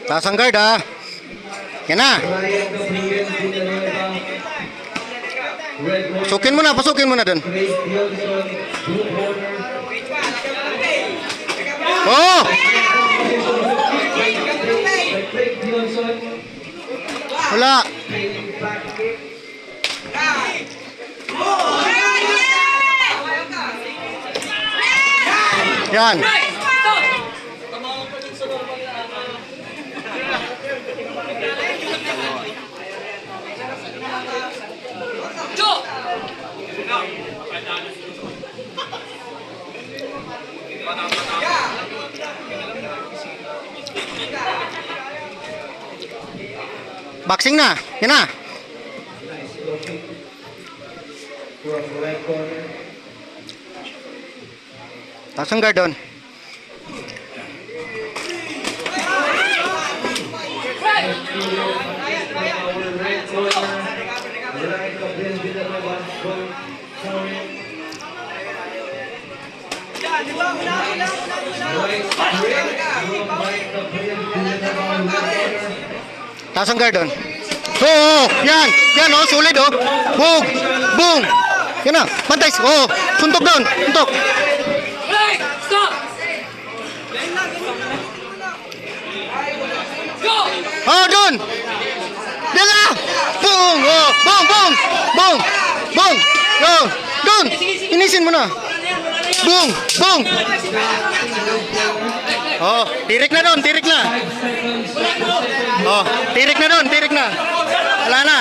Taas ang guard ha. Yan na. Pasukin mo na dun. Oh! Wala. Yan. Boxing na. Yan na. Taas ang guard doon. Taas ang guard doon. Oo, yan. Yan, oh, solid, oh. Boom. Boom. Yan na, pantay. Oh, suntok doon. Suntok. Oh, doon. Yan na. Boom. Oh, boom, boom. Boom. Boom. Oh, doon. Inisin mo na. Boom. Boom. Oh, tirik na doon. Tirik na. Oh, tirik na doon. Tirik na. Wala na.